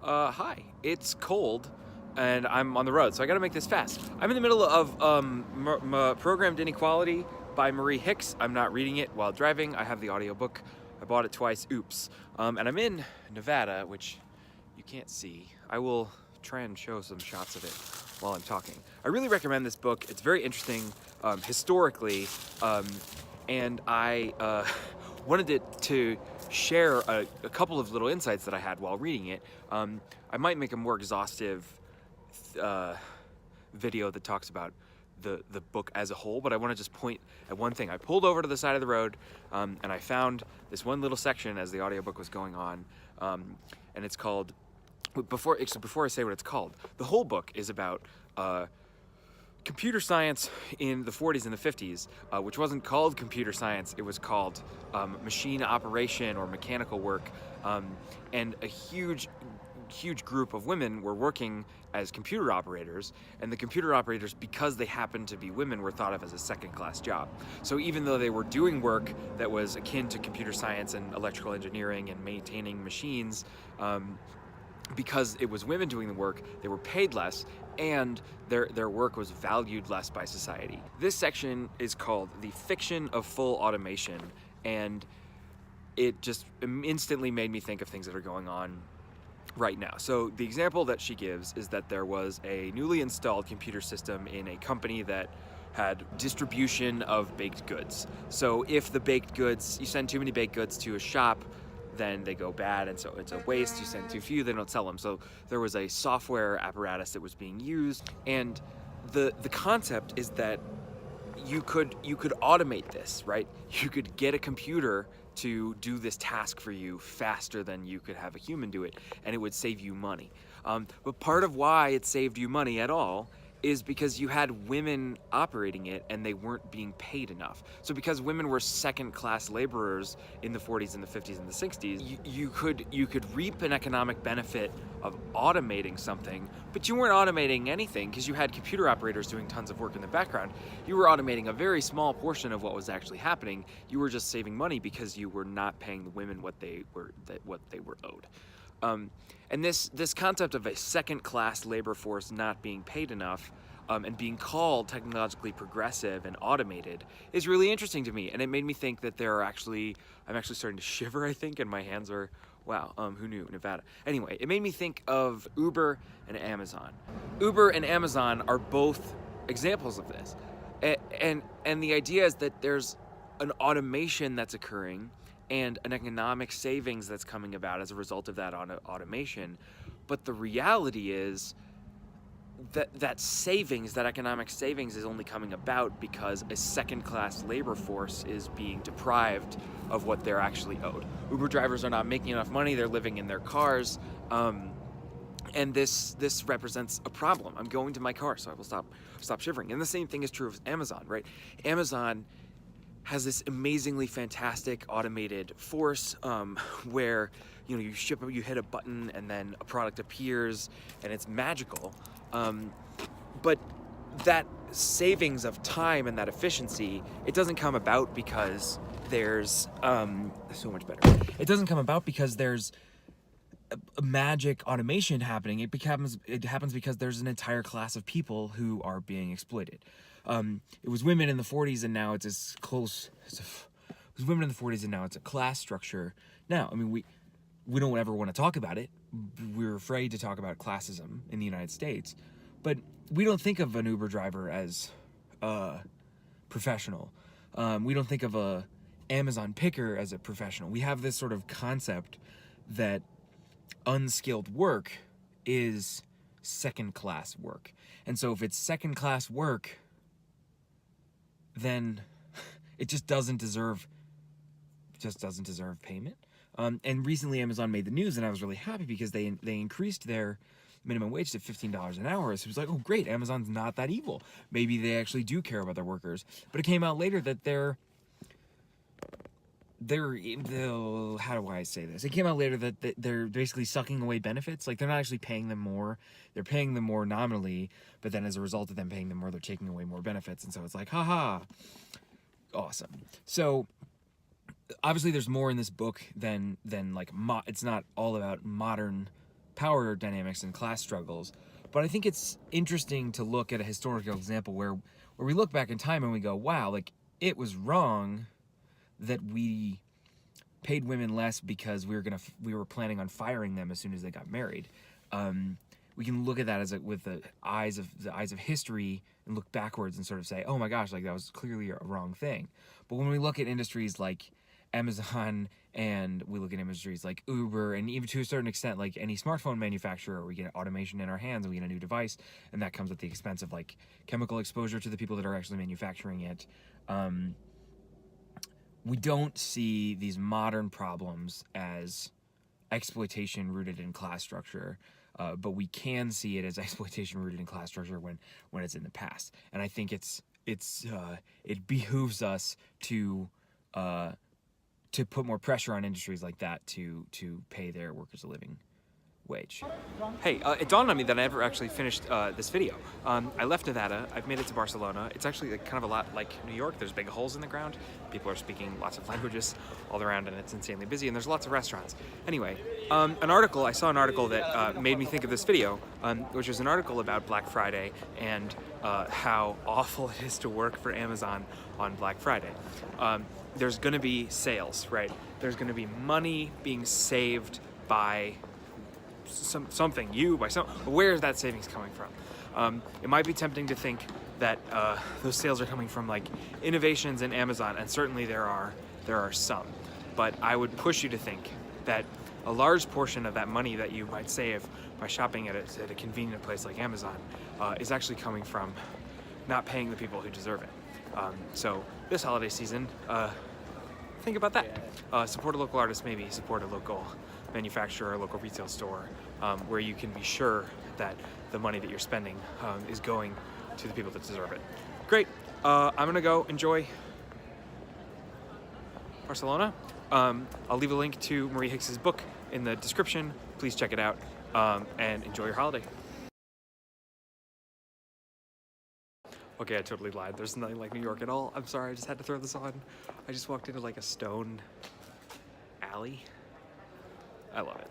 Hi. It's cold, and I'm on the road, so I gotta make this fast. I'm in the middle of Programmed Inequality by Marie Hick. I'm not reading it while driving. I have the audiobook. I bought it twice. Oops. And I'm in Nevada, which you can't see. I will try and show some shots of it while I'm talking. I really recommend this book. It's very interesting historically, and I wanted to share a couple of little insights that I had while reading it. I might make a more exhaustive video that talks about the book as a whole, but I want to just point at one thing. I pulled over to the side of the road, and I found this one little section as the audiobook was going on, and it's called, before I say what it's called, the whole book is about computer science in the 40s and the 50s, which wasn't called computer science, it was called machine operation or mechanical work, and a huge group of women were working as computer operators, and the computer operators, because they happened to be women, were thought of as a second-class job. So even though they were doing work that was akin to computer science and electrical engineering and maintaining machines, because it was women doing the work, they were paid less, and their work was valued less by society. This section is called The Fiction of Full Automation, and it just instantly made me think of things that are going on right now. So the example that she gives is that there was a newly installed computer system in a company that had distribution of baked goods. So if the baked goods, you send too many baked goods to a shop, then they go bad, and so it's a waste. You send too few, they don't sell them. So there was a software apparatus that was being used, and the concept is that you could automate this, right? You could get a computer to do this task for you faster than you could have a human do it, and it would save you money. But part of why it saved you money at all is because you had women operating it and they weren't being paid enough. So because women were second-class laborers in the 40s and the 50s and the 60s, you could reap an economic benefit of automating something, but you weren't automating anything because you had computer operators doing tons of work in the background. You were automating a very small portion of what was actually happening. You were just saving money because you were not paying the women what they were owed. And this concept of a second-class labor force not being paid enough and being called technologically progressive and automated is really interesting to me. And it made me think that I'm actually starting to shiver, I think, and my hands are, wow, who knew, Nevada. Anyway, it made me think of Uber and Amazon. Uber and Amazon are both examples of this. And the idea is that there's an automation that's occurring and an economic savings that's coming about as a result of that automation. But the reality is that economic savings is only coming about because a second-class labor force is being deprived of what they're actually owed. Uber drivers are not making enough money, they're living in their cars, and this represents a problem. I'm going to my car, so I will stop shivering. And the same thing is true of Amazon, right? Amazon has this amazingly fantastic automated force where you hit a button and then a product appears and it's magical. But that savings of time and that efficiency, it doesn't come about because there's so much better. It doesn't come about because there's a magic automation happening. It happens because there's an entire class of people who are being exploited. It was women in the 40s, and now it's as close. It was women in the 40s, and now it's a class structure. Now, I mean, we don't ever want to talk about it. We're afraid to talk about classism in the United States, but we don't think of an Uber driver as professional. We don't think of a Amazon picker as a professional. We have this sort of concept that unskilled work is second-class work, and so if it's second-class work, then it just doesn't deserve payment. And recently Amazon made the news, and I was really happy because they increased their minimum wage to $15 an hour. So it was like, oh great, Amazon's not that evil. Maybe they actually do care about their workers. But it came out later that they're how do I say this? It came out later that they're basically sucking away benefits. Like, they're not actually paying them more. They're paying them more nominally, but then as a result of them paying them more, they're taking away more benefits. And so it's like, haha, awesome. So obviously there's more in this book than like, it's not all about modern power dynamics and class struggles. But I think it's interesting to look at a historical example where we look back in time and we go, wow, like, it was wrong that we paid women less because we were planning on firing them as soon as they got married. We can look at that as with the eyes of history and look backwards and sort of say, oh my gosh, like, that was clearly a wrong thing. But when we look at industries like Amazon, and we look at industries like Uber, and even to a certain extent like any smartphone manufacturer, we get automation in our hands and we get a new device, and that comes at the expense of like chemical exposure to the people that are actually manufacturing it. We don't see these modern problems as exploitation rooted in class structure, but we can see it as exploitation rooted in class structure when it's in the past. And I think it behooves us to put more pressure on industries like that to pay their workers a living wage. Hey, it dawned on me that I never actually finished this video. I left Nevada, I've made it to Barcelona. It's actually kind of a lot like New York. There's big holes in the ground. People are speaking lots of languages all around, and it's insanely busy, and there's lots of restaurants. Anyway, I saw an article that made me think of this video, which was an article about Black Friday and how awful it is to work for Amazon on Black Friday. There's gonna be sales, right? There's gonna be money being saved by something, where is that savings coming from? It might be tempting to think that those sales are coming from like innovations in Amazon, and certainly there are some, but I would push you to think that a large portion of that money that you might save by shopping at a convenient place like Amazon is actually coming from not paying the people who deserve it. So this holiday season, think about that. Support a local artist, maybe support a local manufacturer, a local retail store, where you can be sure that the money that you're spending is going to the people that deserve it. Great. I'm gonna go enjoy Barcelona. I'll leave a link to Marie Hick's book in the description. Please check it out, and enjoy your holiday. Okay, I totally lied. There's nothing like New York at all. I'm sorry, I just had to throw this on. I just walked into like a stone alley. I love it.